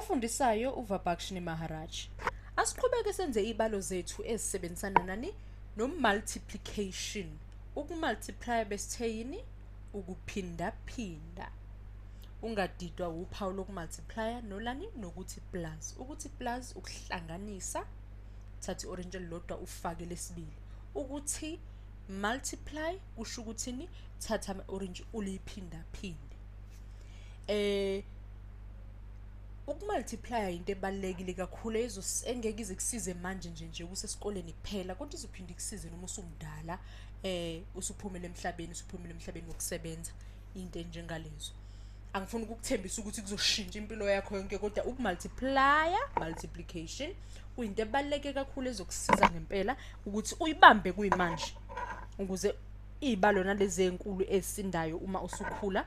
Ofundisayo uVabhakshini Maharaj. Asiqhubeke senze ibalo zethu ezisebenzisana nani no-multiplication. Ukumultiply besitheyini ukuphinda phinda. Ungadidwa uphawu lokumultiply nolani nokuthi plus. Ukuthi plus ukuhlanganisa, thathi orange elilodwa ufake lesibili. Ukuthi multiply kusho ukuthini thatha orange uliphinda phinde. Ukumultiply into ebalekile kakhulu engeke ize kusize manje nje usesikoleni kuphela kodwa izophinda ikusize noma usumdala usuphumela emhlabeni wokusebenza into enjengalezo. Angifuni ukukuthembisa ukuthi kuzoshintsha impilo yakho yonke kodwa multiplication kuyinto ebaleke kakhulu ezokusiza ngempela ukuthi uyibambe kuyimanje ukuze izibalo nalezi ezinkulu ezisindayo uma usukhula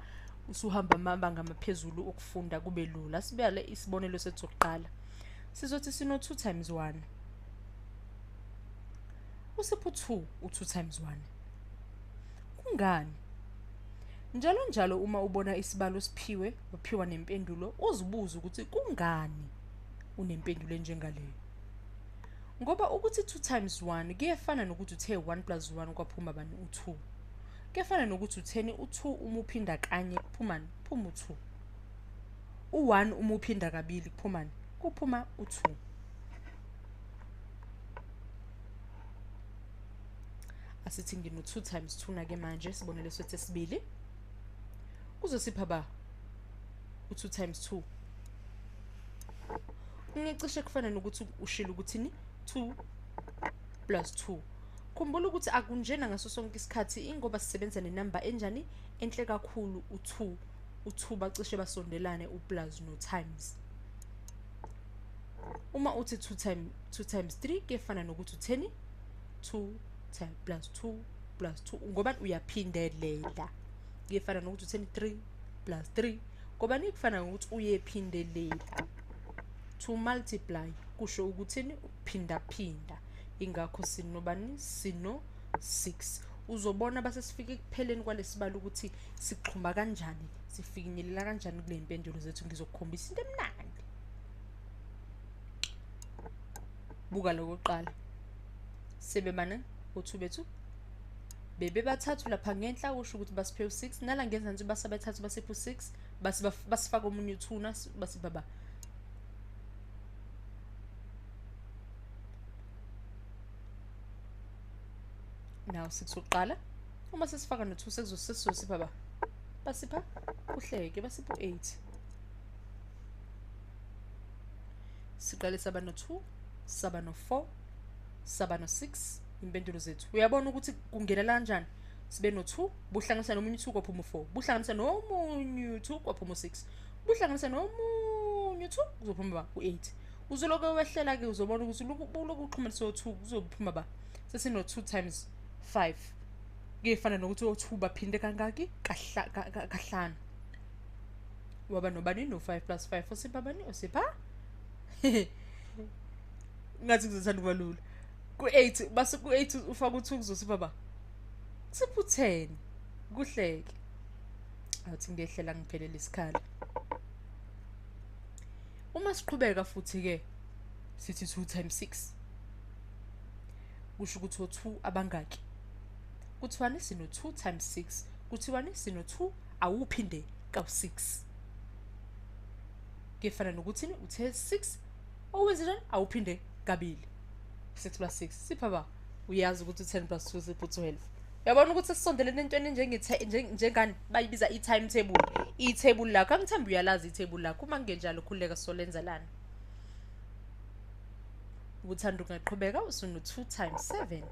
usuhamba amabanga amaphezulu okufunda kube lula. Sibale isibonelo sethu sokuqala. Sizothi sino 2 times 1. Usipho 2 u2 times 1. Kungani? Njalo uma ubona isibalo waphiwa nempendulo uzibuza ukuthi kungani unempendulo enjengaleyo. Ngoba ukuthi 2 times 1 kuyefana nokuthi uthe 1 plus 1 kwaphuma bani u2. Kuyefana nokuthi utheni u2 uma uphinda kanye kuphumani? Kuphuma u2. U1 uma uphinda kabili kuphumani? Kuphuma u2. Asithi ngino 2 times 2 nake manje sibonele sethu sesibili. Kuzosipha ba u2 times 2. Ngicishe kufana nokuthi ushilo ukuthini 2 plus 2. Khumbula ukuthi akunjena ngaso sonke isikhathi ingoba sisebenza nenamba enjani enhle kakhulu u2 bacishe basondelane uplus no times. Uma uthi 2 times 3 kuyefana nokuthi utheni 2 plus 2 plus 2 ngoba uyaphindelela. Kuyefana nokuthi utheni 3 plus 3 ngoba nikufana nokuthi uyephindelela. To multiply kusho ukuthini uphinda phinda. Ingakho sino 6. Uzobona base sifike kupheleni kwalesibalo ukuthi siqhuma kanjani, sifinyelela kanjani kule impendulo zethu. Ngizokukhombisa into emnandi. Buka lokuqala. Sebemana u2 bethu bebe bathathu lapha ngenhla kusho ukuthi basiphe u6 nala ngenzansi basabethathu basiphe u6 basifaka omunye u2 basibaba. Now 6 uqala uma sesifaka no2 sekuzosipha ba basipha kuhleke basipha u8. Siqale saba no2 saba no4 saba no6 impendulo zethu. Uyabona ukuthi kungelela kanjani? Sibe no2 buhlanganisa nomunye u2 kwaphuma u4 buhlanganisa nomunye u2 kwaphuma u6 buhlanganisa nomunye u2 kuzophuma ba u8. Uzoloke wehlela ke uzobona ukuthi lokhu uxhumanisa u2 kuzophuma ba sesino 2 times 5 kuyefana nokuthi u2 baphinde kangaki kahlanu. Waba nobani no5 plus 5 usipha bani usipha ngathi kuzothanda kubalula ku8 base ku8 ufaka u2 kuzosipha ba siphu 10 kuhleke. Athi ngehlela ngiphelele isikhala. Uma siqhubeka futhi ke sithi 2 times 6 kusho ukuthi u2 abangaki? Kuthiwani sino 2 times 6 kuthiwani sino 2 awuphinde ka6. Kuyefana nokuthi uthe 6 owenzenjani awuphinde kabili 6 plus 6 sipha ba uyazi ukuthi 10 plus 2 sipha 12. Uyabona ukuthi sisondelene entweni njengani bayibiza i-timetable. I-table lakho angithemba uyalazi i-table lakho. Uma kungenjalo khuleka solenza lana. Uthanda ungaqhubeka usino 2 times 7.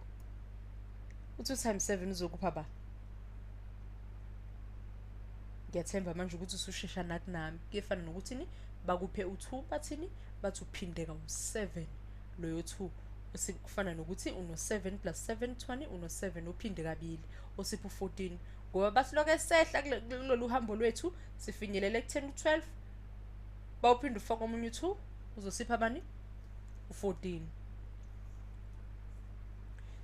U2 times 7 uzokupha ba? Ngiyathemba manje ukuthi usushesha nathi nami. Kuyefana nokuthi ni bakuphe u2 bathini bathi uphindeka u7 loyo 2 usikufana nokuthi uno7 plus 7 20 uno7 uphinde kabili osipha u14 ngoba basiloke esehla kulolu hambo lwethu sifinyelele ku10 12 bawuphinde ufaka omunye u2 uzosipha bani u14.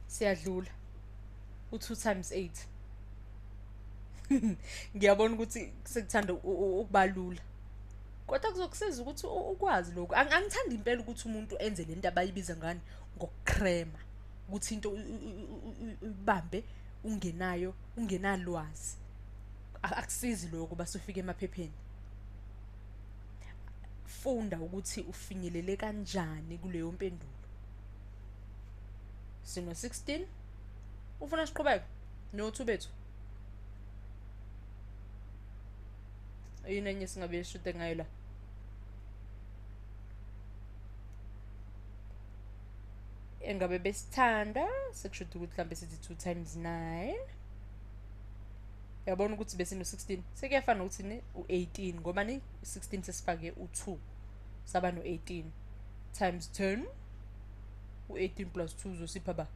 Siyadlula u2 times 8. Ngiyabona ukuthi sekuthanda ukubalula. kodwa kuzokusiza ukuthi ukwazi lokho. Angithandi impela ukuthi umuntu enze lento abayibiza ngani ngokukrema, ukuthi into ubambe ungenayo, ungenalwazi. Akusizi lokho basufika emaphepheni. Funda ukuthi ufinyelele kanjani kuleyo mpendulo. Sino 16 ufuna siqhubeke no2 bethu. Yini enye singabe shude ngayo la? Engabe besithanda sekushuda ukuthi mhlambe sithi 2 times 9. Yabona ukuthi bese no 16 sekuyafana nokuthi ni u18 ngoba ni 16 sesifake u2 saba no 18 times 10 u18 plus 2 uzosipha ba.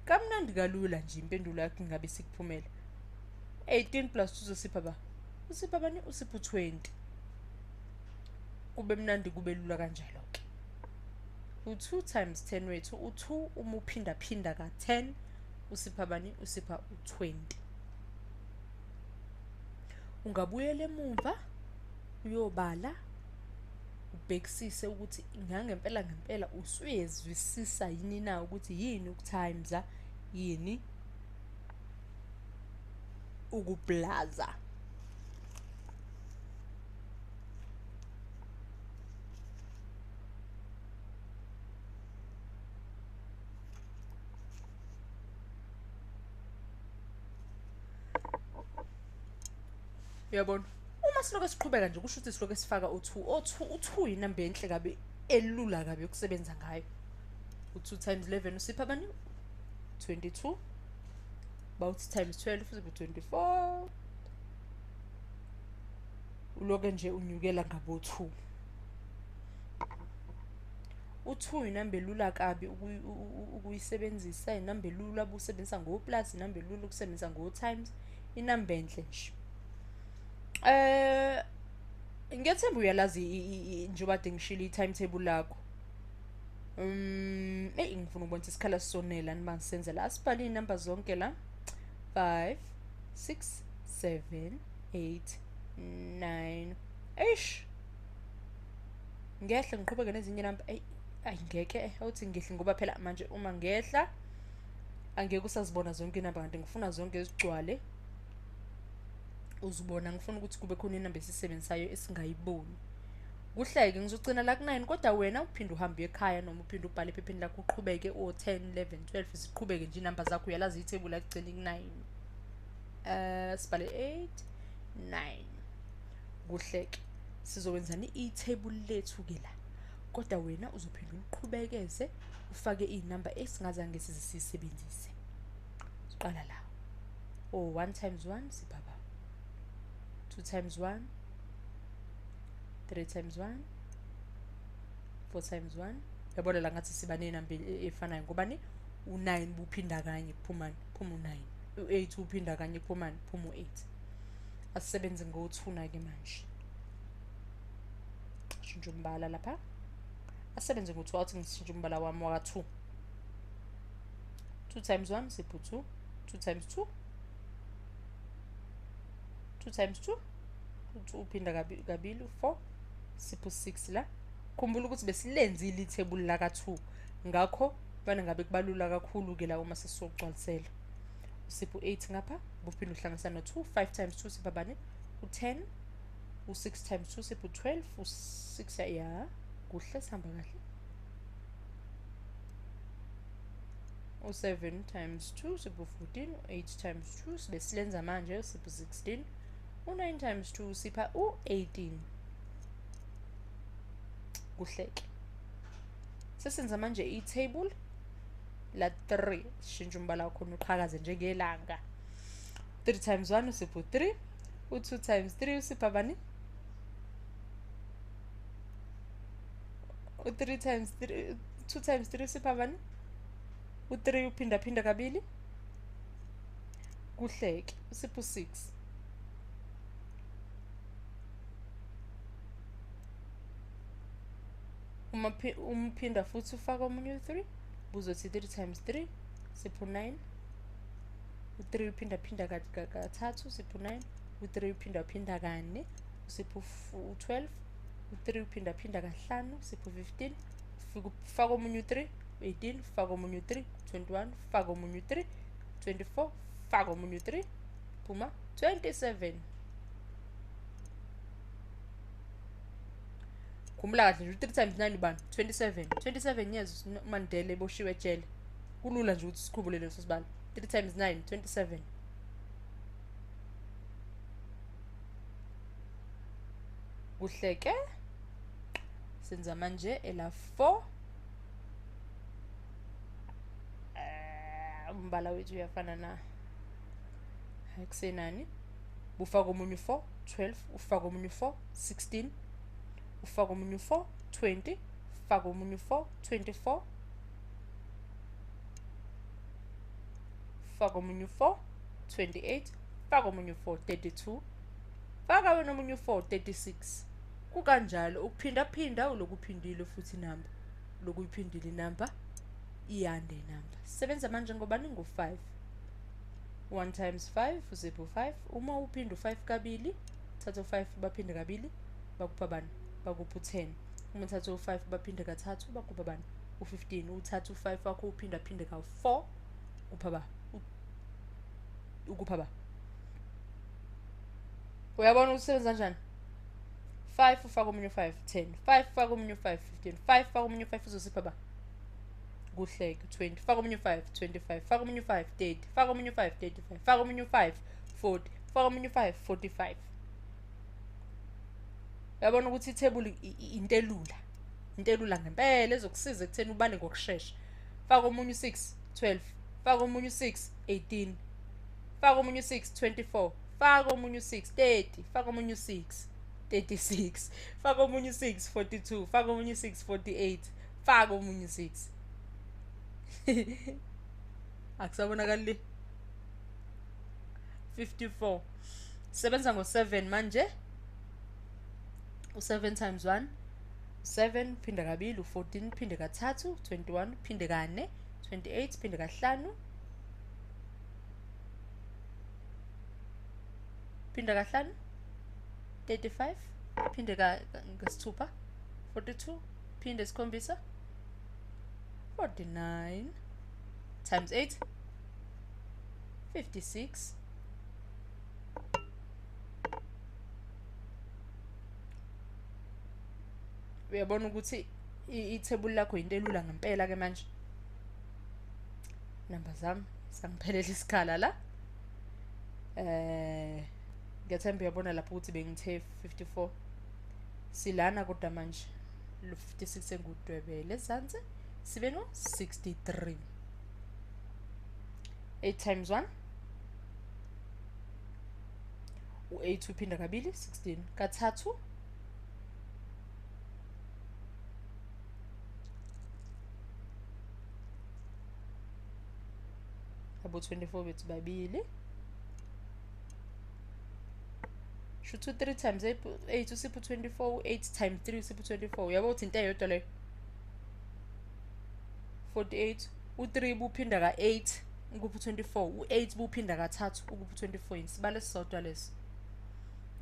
Kamnandi kalula nje impendulo yakho ingabe sikuphumela. 18 plus 2 uzosipha ba. Usipha bani? Usipha u20. Kube mnandi kube lula kanjalo ke. U2 times 10 wethu u2 uma uphinda phinda ka 10 usipha bani? Usipha u20. Ungabuyela emuva uyobala ubhekisise ukuthi ngempela usuyezwisisa yini na ukuthi yini ukutimes yini ukublaza. Uyabona? Uma siloke siqhubeka nje kusho ukuthi siloke sifaka u2 inamba enhle kabi elula kabi ukusebenza ngayo. U2 times 11 usipha bani? 22. About times 12 usipha 24. Uloke nje unyukela ngabo 2. U2 inamba elula kabi ukuyisebenzisa, inamba elula ubusebenzisa ngo plus, inamba elula ukusebenzisa ngo times, inamba enhle nje. Ngiyethemba uyalazi njengoba ngishilo i-timetable lakho. Ngifuna ukubona isikhala sisonela nima ngisenza la. Asibhale inamba zonke la. 5 6 7 8 9. Ngehla ngiqhubeke nezinye inamba. Ayingeke awuthi ngehle ngoba phela manje uma ngehla angeke usazibona zonke inamba kanti ngifuna zonke ezigcwale. Uzibona ngifuna ukuthi kube khona inamba esisebenzisayo esingayiboni. Kuhleke ngizogcina la ku9 kodwa wena uphinde uhambe ekhaya noma uphinde ubhale ephepheni lakho uqhubeke o10 11 12 siqhubeke nje inamba zakho uyalazi ithebula yakugcina ku9. Sibhale 8 9. Kuhleke sizowenzani ithebula lethu ke la. Kodwa wena uzophinda uqhubekeze ufake inamba esingazange sizisebenzise. Siqala la. 1 times 1 sibaba. 2 times 1, 3 times 1, 4 times 1. Yabona la ngathi siba nenamba efanayo ngoba ni u9 buphinda kanye kuphuma u9. U8 uphinda kanye kuphuma u8. Asisebenze ngo2 na ke manje. Shintsha umbala lapha. Asebenze ngo2 athi ngishintsha umbala wami wa2. 2 times 1 sipho 2. 2 times 2 2 times 2 uphinda kabili 4 sipho 6 la. Khumbula ukuthi besilenzile ithebula la ka2 ngakho bana ngabe kubalula kakhulu ke la uma sesizogcwalisela. Usipho 8 ngapha uphinda uhlanganisa no2. 5 times 2 sipha bani? U10. U6 times 2 sipho 12. U6 ya kuhle sihamba kahle. U7 times 2 sipho 14. 8 times 2 sibe silenza manje sipho 16. U9 times 2 sipha u18. Kuhleke. Sesenza manje i-table la 3. Shintsha umbala wakho uqhakaze njengelanga. 3 times 1 usipho 3. U2 times 3 usipha bani? U3 times 3 2 times 3 usipha bani? U3 uphinda phinda kabili. Kuhleke. Usipho 6. Umphinda futhi ufaka omunye u3 buzothi 3 times 3 sipho 9. U3 uphinda phinda kathathu sipho 9. u3 uphinda kane usipho u12, u3 uphinda kahlanu usipho 15, faka omunye u3 18, faka omunye u3 21, faka omunye u3 24, faka omunye u3 phuma 27. Khumbula kahle nje 3 times 9 ubani 27. 27 years uMandela eboshiwe ejele. Kulula nje ukuthi sikhumbule leso sibalo. 3 times 9 27. Kuhleke senza manje ela 4. Umbala wethu uyafana na akusenani. Ufaka omunye 4 12, ufaka omunye 4 16, ufaka omunye 4 20, ufaka omunye 4 24, faka omunye 4 28, faka omunye 4 32, faka wena omunye 4 36. Kukanjalo ukuphinda ulokuphindile futhi inamba, lokuyiphindile inamba iyande inamba. Sebenza manje ngobani ngo5. 1 times 5 uzipho 5. Uma uphinda u5 kabili, thatha u5 baphinde kabili bakupha bani? Bakupha u10. Uma thatha u5 baphinde kathathu bakupha bani? U15. Uthatha u5 wakho uphinda ka4 upha ba? Ukupha ba? Uyabona usebenza kanjani? 5 ufaka omunye 5 10, 5 ufaka omunye 5 15, 5 ufaka omunye 5 uzosipha ba? Kuhleke 20, faka omunye 5 25, faka omunye 5 30, faka omunye 5 35, faka omunye 5 40, faka omunye 5 45. Uyabona ukuthi ithebuli intelula ngempela ezokusiza ekutheni ubale ngokusheshsha. Faka omunye 6 12, faka omunye 6 18, faka omunye 6 24, faka omunye 6 30, faka omunye 6 36, faka omunye 6 42, faka omunye 6 48, faka omunye 6. Akusabonakali le 54. Sebenza ngo7 manje. U7 times 1 7 phinda kabili, u14 phinde kathathu, 21 phinde kane, 28 phinde kahlanu, phinda kahlanu, 35 phinde ngesithupha, 42 phinde isikhombisa, 49 times 8 56. Uyabona ukuthi ithebuli lakho into elula ngempela ke manje. Namba zami sangiphelela isikhala la. Ngiyathemba uyabona lapho ukuthi bengithe 54. Silana kodwa manje lo 56 engudwebele ezansi sibe no 63. 8 times 1 u8 uphinda kabili 16 kathathu abo 24 bethu babili. Shuthu 3 times 8 usipho 24, 8 times 3 usipho 24. Uyabo uthi into eyodwa leyo 48. U3 buphinda ka8 ukupha 24, u8 buphinda kathathu ukupha 24. Isibalo esisodwa lesi.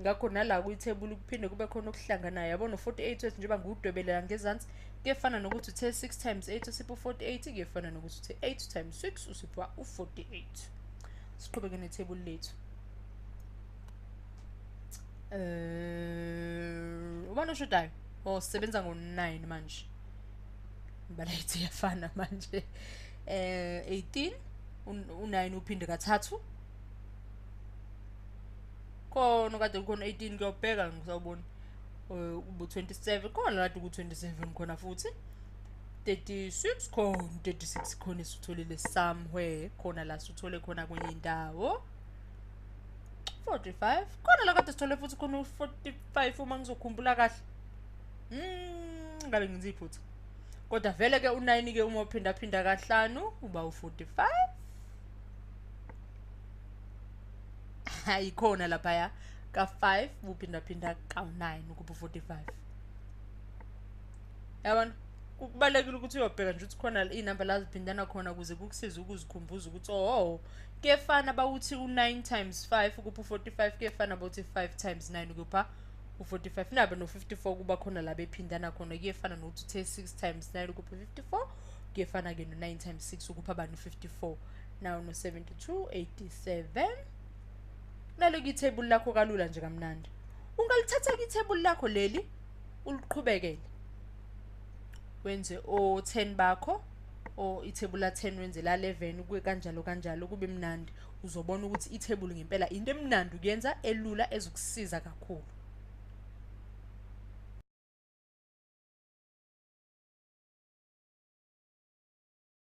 Ngakho nala kuyithebula kuphinde kube khona okuhlanganayo. Yabona 48 wethu njengoba ngudwebelela ngezansi kuyefana nokuthi uthe 6 times 8 usipho 48, kuyefana nokuthi uthe 8 times 6 usipho u48. Siqhubeke nethebuli lethu. Ubani oshodayo? Sisebenza ngo9 manje. Imbala yethu iyafana manje. 18 u9 uphinde kathathu. Khona kade kukhona 18 kuyobheka ngisawubona. Ubu 27 khona kade ku 27 khona futhi. 36 khona 36 khona esitholile somewhere khona la sithole khona kwenye indawo. 45 khona la kade sithole futhi khona 45 uma ngizokhumbula kahle. Ngabe ngenza iphutha. Kodwa vele ke u9 ke uma uphinda kahlanu uba u45. Hayi khona lapha ya ka5 uphinda ka9 ukuba u45. Yabona kubalekile ukuthi uyobheka nje ukuthi khona inamba la ziphindana khona ukuze kukusize ukuzikhumbuza ukuthi oh kuyefana bawuthi u9 times 5 kupha u45 kuyefana bawuthi 5 times 9 kupha u45 naba no54 kuba khona la bephindana khona kuyefana nokuthi 6 times 9 kupha 54 kuyefana ke no9 times 6 ukupha abantu 54 now no 72 87 nalo kithebuli lakho kalula nje kamnandi ungalithatha kithebuli lakho leli uliqhubekele wenze o10 bakho o ithebula 10 wenze la 11 kuye kanjalo kube mnandi uzobona ukuthi ithebuli ngempela into emnandi ukuyenza elula ezokusiza kakhulu